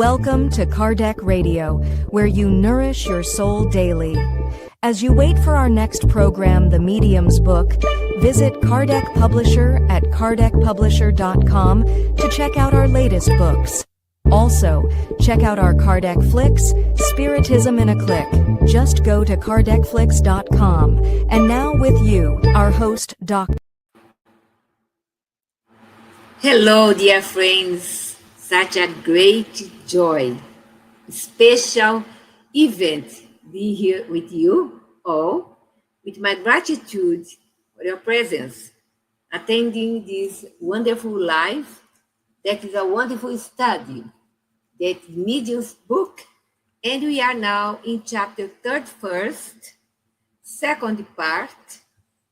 Welcome to Kardec Radio, where you nourish your soul daily. As you wait for our next program, The Medium's Book, visit Kardec Publisher at kardecpublisher.com to check out our latest books. Also, check out our Kardec Flicks, Spiritism in a Click. Just go to kardecflix.com. And now with you, our host, Dr. Hello, dear friends. Such a great joy, special event being here with you all, with my gratitude for your presence, attending this wonderful life that is a wonderful study, that Medium's Book, and we are now in chapter 31st, second part,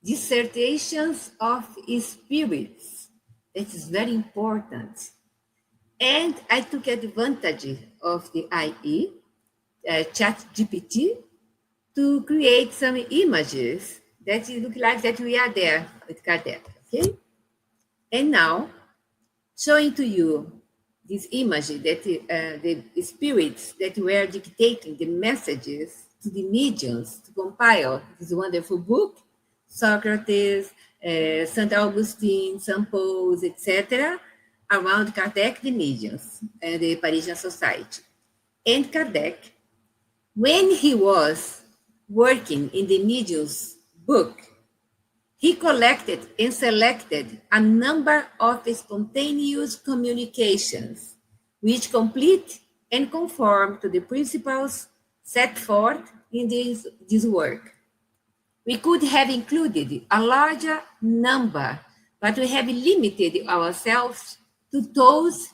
Dissertations of Spirits. That is very important. And I took advantage of the IE, ChatGPT, to create some images that look like that we are there with Kardec, okay? And now, showing to you this image that the spirits that were dictating the messages to the mediums to compile this wonderful book, Socrates, St. Augustine, St. Paul, etc., around Kardec, the mediums, and the Parisian Society. And Kardec, when he was working in the medium's book, he collected and selected a number of spontaneous communications, which complete and conform to the principles set forth in this work. We could have included a larger number, but we have limited ourselves to those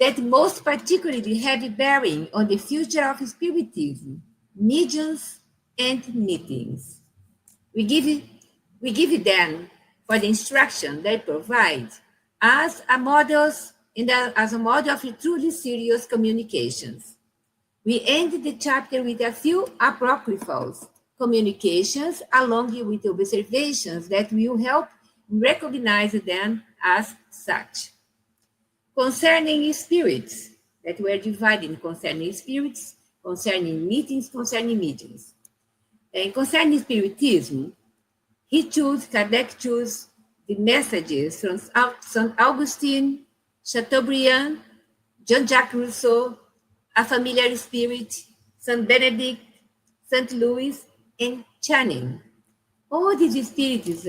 that most particularly have bearing on the future of spiritism, mediums, and meetings. We give them for the instruction they provide as a model of truly serious communications. We end the chapter with a few apocryphal communications along with observations that will help recognize them as such. Concerning spirits, that were divided concerning spirits, concerning meetings, concerning mediums. And concerning spiritism, Kardec chose the messages from St. Augustine, Chateaubriand, Jean-Jacques Rousseau, A Familiar Spirit, St. Benedict, St. Louis, and Channing. All these spirits,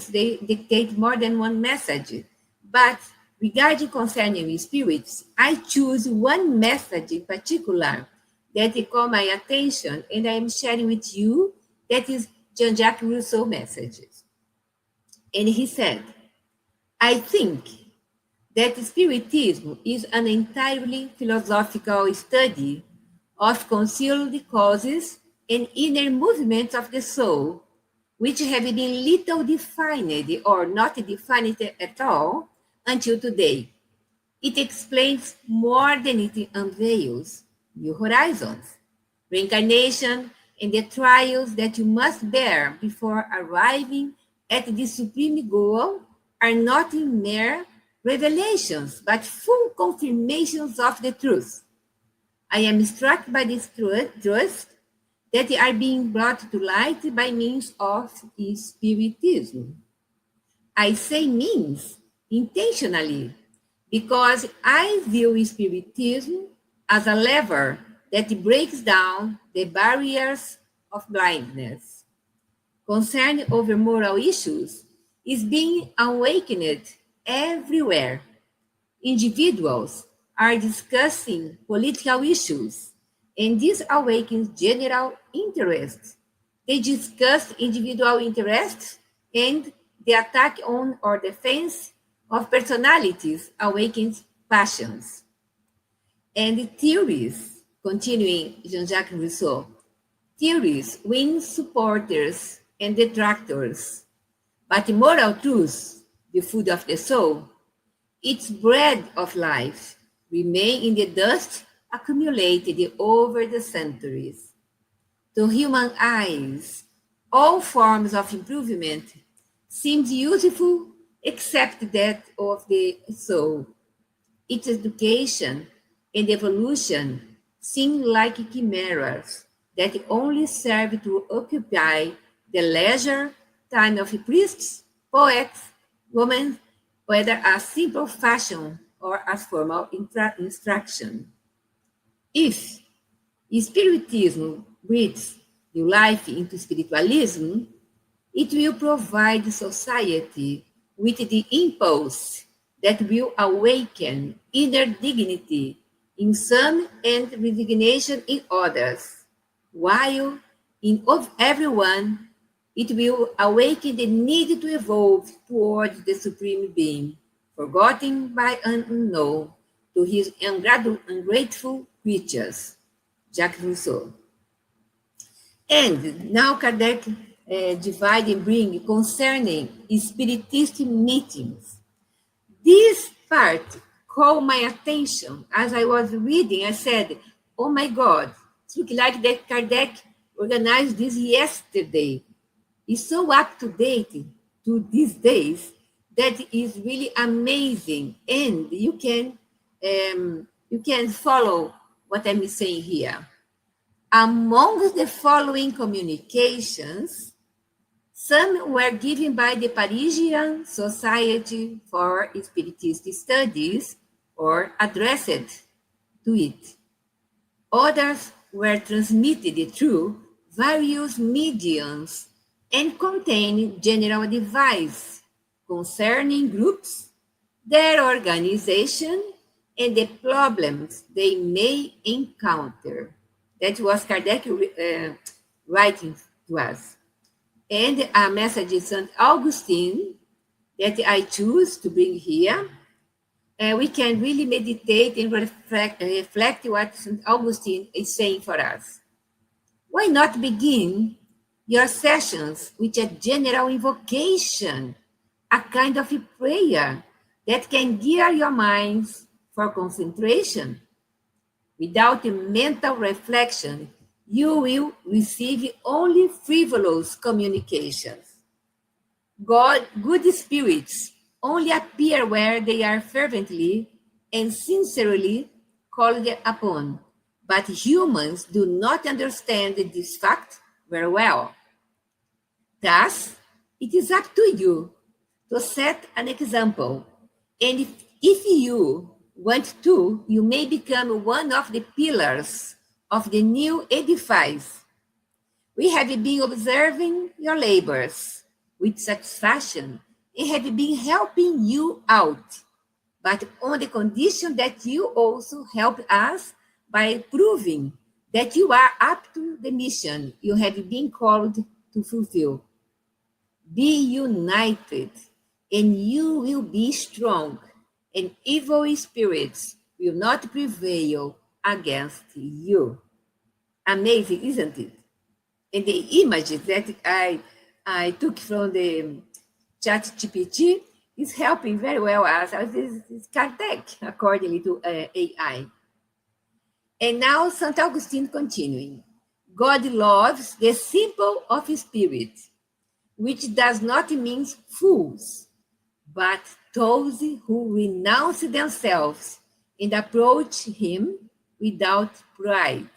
they dictate more than one message, but regarding concerning spirits, I choose one message in particular that caught my attention, and I am sharing with you. That is Jean-Jacques Rousseau messages. And he said, I think that Spiritism is an entirely philosophical study of concealed causes and inner movements of the soul, which have been little defined or not defined at all until today. It explains more than it unveils new horizons, reincarnation, and the trials that you must bear before arriving at the supreme goal are not mere revelations, but full confirmations of the truth. I am struck by this truth that are being brought to light by means of Spiritism. I say means intentionally, because I view Spiritism as a lever that breaks down the barriers of blindness. Concern over moral issues is being awakened everywhere. Individuals are discussing political issues, and this awakens general interest. They discuss individual interests, and the attack on or defense of personalities awakens passions. And the theories, continuing Jean-Jacques Rousseau, theories win supporters and detractors, but moral truths, the food of the soul, its bread of life, remain in the dust accumulated over the centuries. To human eyes, all forms of improvement seem useful except that of the soul. Its education and evolution seem like chimeras that only serve to occupy the leisure time of priests, poets, women, whether as simple fashion or as formal instruction. If Spiritism breathes new life into spiritualism, it will provide society with the impulse that will awaken inner dignity in some and resignation in others, while in of everyone it will awaken the need to evolve towards the Supreme Being, forgotten by an unknown to his ungrateful creatures. Jacques Rousseau. And now Kardec divide and bring concerning Spiritist meetings. This part caught my attention as I was reading. I said, oh my God, it looks like that Kardec organized this yesterday. It's so up to date to these days that is really amazing. And you can follow what I'm saying here. Among the following communications, some were given by the Parisian Society for Spiritist Studies or addressed to it. Others were transmitted through various mediums and contain general advice concerning groups, their organization, and the problems they may encounter. That was Kardec writing to us. And a message in St. Augustine that I choose to bring here. We can really meditate and reflect what St. Augustine is saying for us. Why not begin your sessions with a general invocation, a kind of a prayer that can gear your minds for concentration? Without a mental reflection, you will receive only frivolous communications. Good spirits only appear where they are fervently and sincerely called upon, but humans do not understand this fact very well. Thus, it is up to you to set an example, and if you want to, you may become one of the pillars of the new edifice. We have been observing your labors with satisfaction and have been helping you out, but on the condition that you also help us by proving that you are up to the mission you have been called to fulfill. Be united, and you will be strong, and evil spirits will not prevail against you. Amazing, isn't it? And the images that I took from the chat GPT is helping very well us. It's Kardec, accordingly to AI. And now St. Augustine continuing. God loves the simple of spirit, which does not mean fools, but those who renounce themselves and approach him without pride.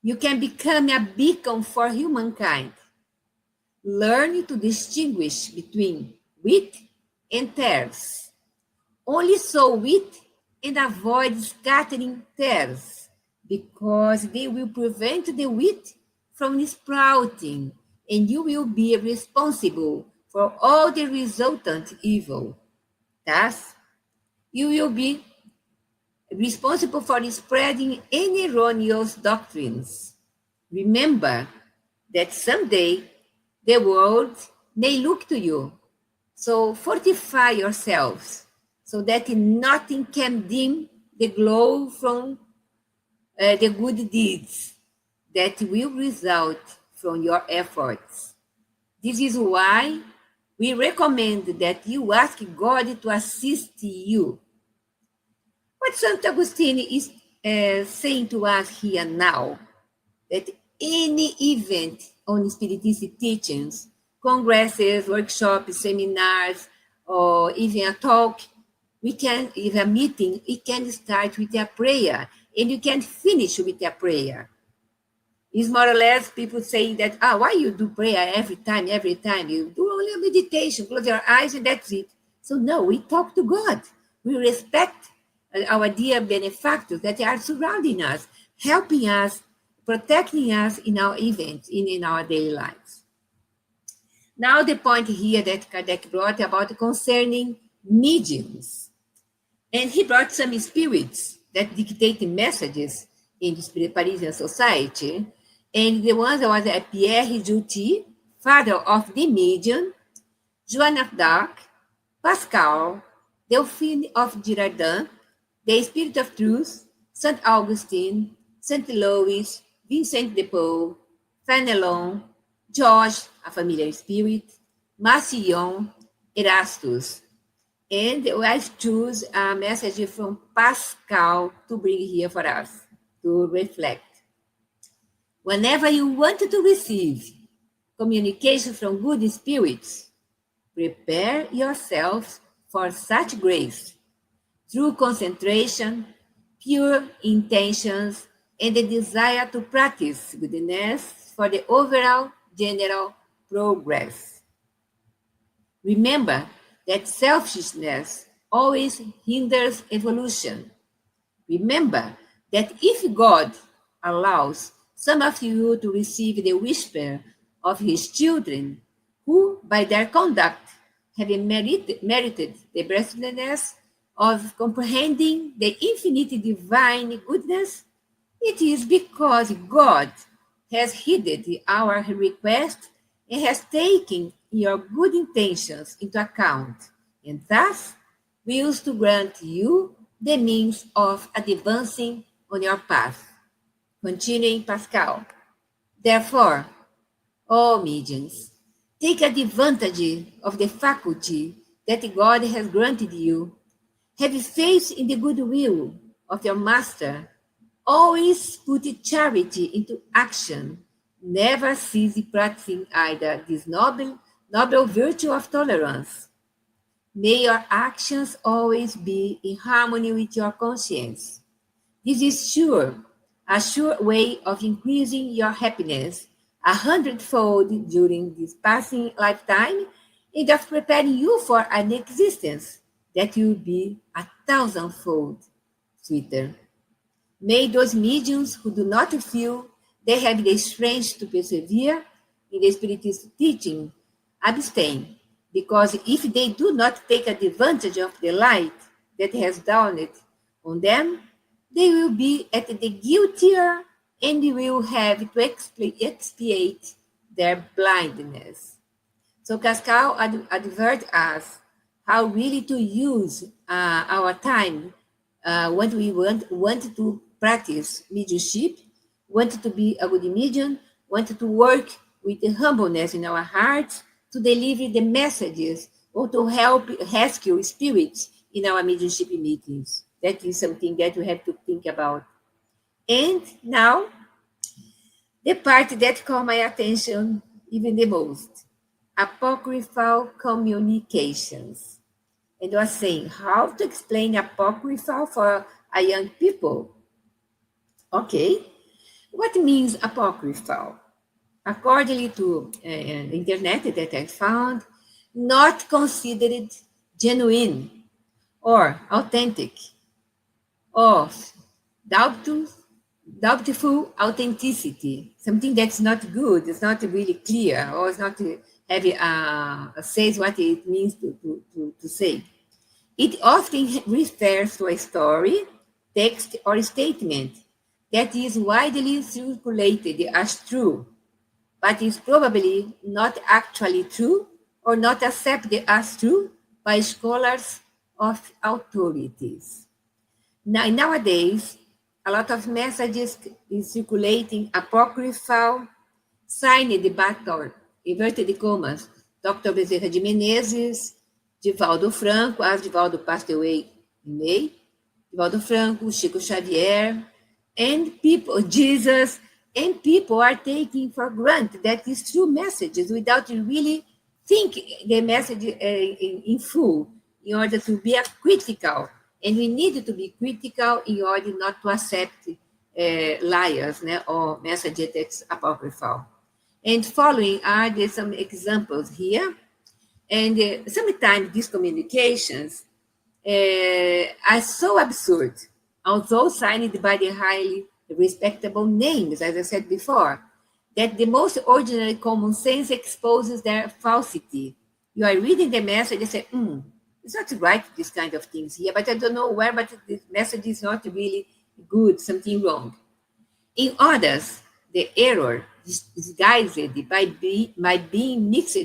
You can become a beacon for humankind. Learn to distinguish between wheat and tares. Only sow wheat and avoid scattering tares, because they will prevent the wheat from sprouting, and you will be responsible for all the resultant evil. Thus, you will be responsible for spreading any erroneous doctrines. Remember that someday the world may look to you. So fortify yourselves so that nothing can dim the glow from the good deeds that will result from your efforts. This is why we recommend that you ask God to assist you. What St. Augustine is saying to us here now, that any event on Spiritist teachings, congresses, workshops, seminars, or even a talk, We can, if a meeting, it can start with a prayer, and you can finish with a prayer. It's more or less people saying that, why you do prayer every time, every time? You do only a meditation, close your eyes, and that's it. So no, we talk to God. We respect our dear benefactors that are surrounding us, helping us, protecting us in our events, in our daily lives. Now the point here that Kardec brought about concerning mediums. And he brought some spirits that dictate messages in the Parisian society. And the ones was Pierre Juti, father of the medium, Joan of d'Arc, Pascal, Delphine of Girardin, the Spirit of Truth, Saint Augustine, Saint Louis, Vincent de Paul, Fenelon, George, a familiar spirit, Massillon, Erastus. And I choose a message from Pascal to bring here for us to reflect. Whenever you want to receive communication from good spirits, prepare yourself for such grace through concentration, pure intentions, and the desire to practice goodness for the overall general progress. Remember that selfishness always hinders evolution. Remember that if God allows some of you to receive the whisper of his children, who by their conduct have merited the blessedness of comprehending the infinite divine goodness, it is because God has heeded our request and has taken your good intentions into account, and thus wills to grant you the means of advancing on your path. Continuing Pascal. Therefore, all mediums, take advantage of the faculty that God has granted you. Have faith in the goodwill of your master. Always put charity into action. Never cease practicing either this noble virtue of tolerance. May your actions always be in harmony with your conscience. This is a sure way of increasing your happiness 100-fold during this passing lifetime, and of preparing you for an existence that will be 1,000-fold sweeter. May those mediums who do not feel they have the strength to persevere in the Spiritist teaching abstain, because if they do not take advantage of the light that has dawned on them, they will be at the guiltier and will have to expiate their blindness. So Pascal adverts us how really to use our time when we want to practice mediumship, want to be a good medium, want to work with the humbleness in our hearts to deliver the messages or to help rescue spirits in our mediumship meetings. That is something that we have to think about. And now, the part that caught my attention even the most, apocryphal communications. And I was saying, how to explain apocryphal for a young people? Okay, what means apocryphal? According to the internet that I found, not considered genuine or authentic, of doubtful authenticity, something that's not good, it's not really clear, or it's not says what it means to say. It often refers to a story, text, or statement that is widely circulated as true, but is probably not actually true or not accepted as true by scholars of authorities. Nowadays, a lot of messages is circulating apocryphal, signed the Dr. inverted commas, Dr. Bezerra de Menezes, Divaldo Franco, as Divaldo passed away in May, Divaldo Franco, Chico Xavier, and people, Jesus, and people are taking for granted that these true messages without really think the message in full, in order to be a critical. And we need to be critical in order not to accept liars, or messages that's apocryphal. And following are there some examples here. And sometimes these communications are so absurd, although signed by the highly respectable names, as I said before, that the most ordinary common sense exposes their falsity. You are reading the message and say, it's not right, this kind of things here, but I don't know where, but this message is not really good, something wrong. In others, the error is disguised by being mixed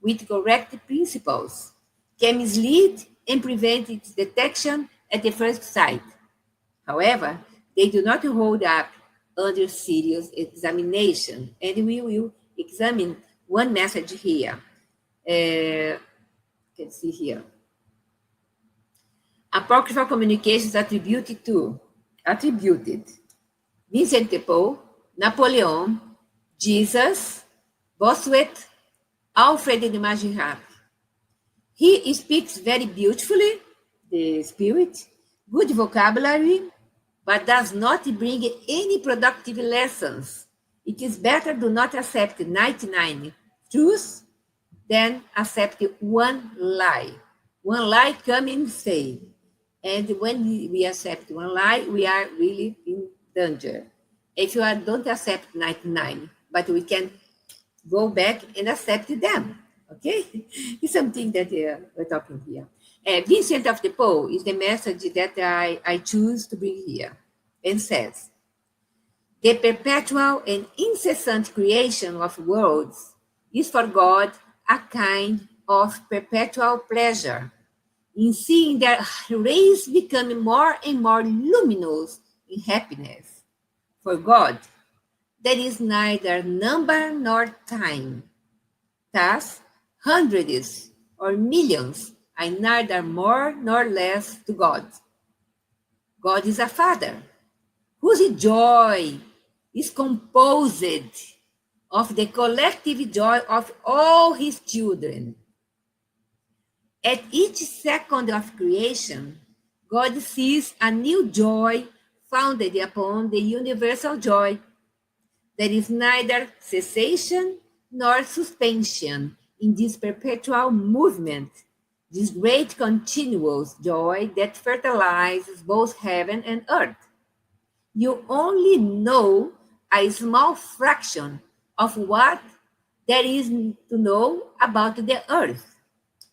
with correct principles, can mislead and prevent its detection at the first sight. However, they do not hold up under serious examination, and we will examine one message here. You can see here. Apocryphal communications attributed Vincent de Paul, Napoleon, Jesus, Bossuet, Alfred de Magirac. He speaks very beautifully, the spirit, good vocabulary, but does not bring any productive lessons. It is better do not accept 99 truths than accept one lie. One lie come and stay. And when we accept one lie, we are really in danger. If you don't accept 99, but we can go back and accept them. Okay? It's something that we're talking here. Vincent of de Paul is the message that I choose to bring here, and says, the perpetual and incessant creation of worlds is for God a kind of perpetual pleasure in seeing their rays becoming more and more luminous in happiness. For God, there is neither number nor time. Thus, hundreds or millions are neither more nor less to God. God is a father whose joy is composed of the collective joy of all his children. At each second of creation, God sees a new joy founded upon the universal joy. There is neither cessation nor suspension in this perpetual movement, this great continuous joy that fertilizes both heaven and earth. You only know a small fraction of what there is to know about the earth.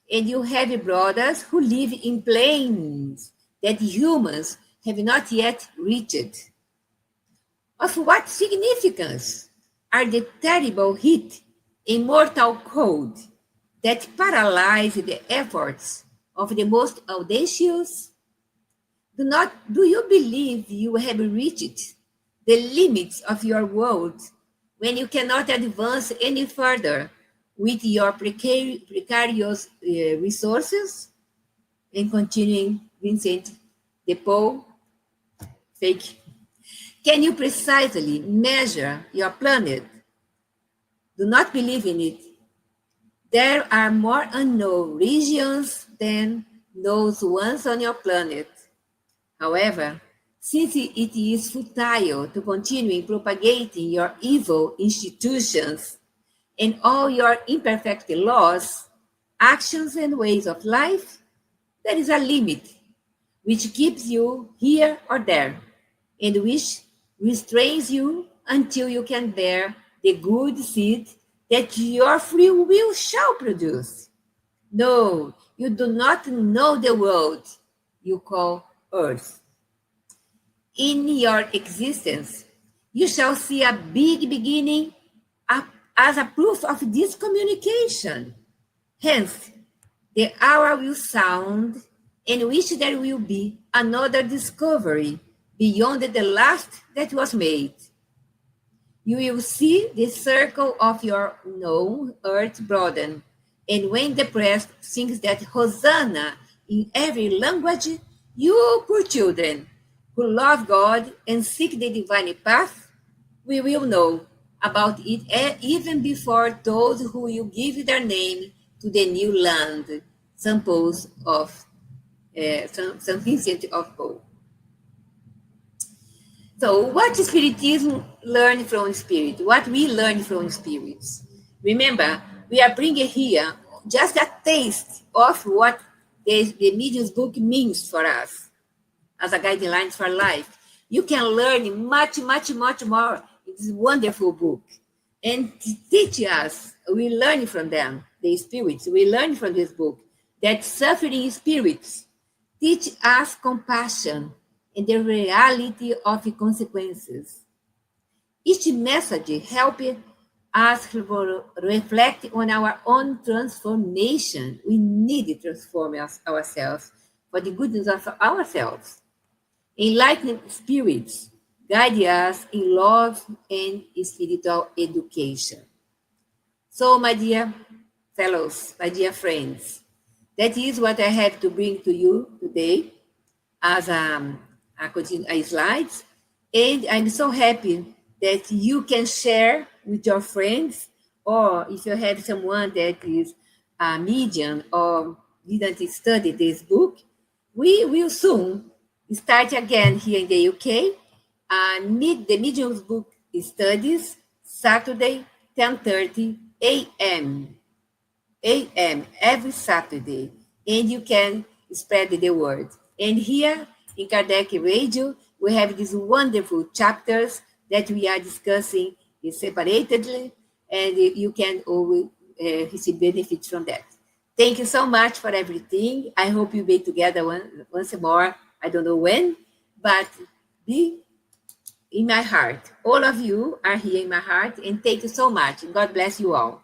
And you have brothers who live in planes that humans have not yet reached. Of what significance are the terrible heat and mortal cold that paralyze the efforts of the most audacious? Do you believe you have reached the limits of your world when you cannot advance any further with your precarious resources? And continuing, Vincent de Paul, fake. Can you precisely measure your planet? Do not believe in it. There are more unknown regions than those ones on your planet. However, since it is futile to continue propagating your evil institutions and all your imperfect laws, actions, and ways of life, there is a limit which keeps you here or there, and which restrains you until you can bear the good seed that your free will shall produce. No, you do not know the world you call earth. In your existence, you shall see a big beginning as a proof of this communication. Hence, the hour will sound in which there will be another discovery beyond the last that was made. You will see the circle of your known earth broaden, and when the press sings that Hosanna in every language, you poor children who love God and seek the divine path, we will know about it even before those who will give their name to the new land. samples of St. Vincent of Paul. So, what Spiritism learn from Spirit? What we learn from spirits? Remember, we are bringing here just a taste of what the Medium's book means for us as a guidelines for life. You can learn much, much, much more. It's a wonderful book. And teach us, we learn from them, the spirits, we learn from this book that suffering spirits teach us compassion and the reality of the consequences. Each message helps us reflect on our own transformation. We need to transform ourselves for the goodness of ourselves. Enlightened spirits guide us in love and spiritual education. So, my dear fellows, my dear friends, that is what I have to bring to you today as a slides. And I'm so happy that you can share with your friends, or if you have someone that is a medium or didn't study this book, we will soon start again here in the UK. The Medium's book studies Saturday, 10:30 a.m. Every Saturday, and you can spread the word. And here in Kardec Radio, we have these wonderful chapters that we are discussing separately, and you can always receive benefits from that. Thank you so much for everything. I hope you be together once more. I don't know when, but be in my heart. All of you are here in my heart, and thank you so much. God bless you all.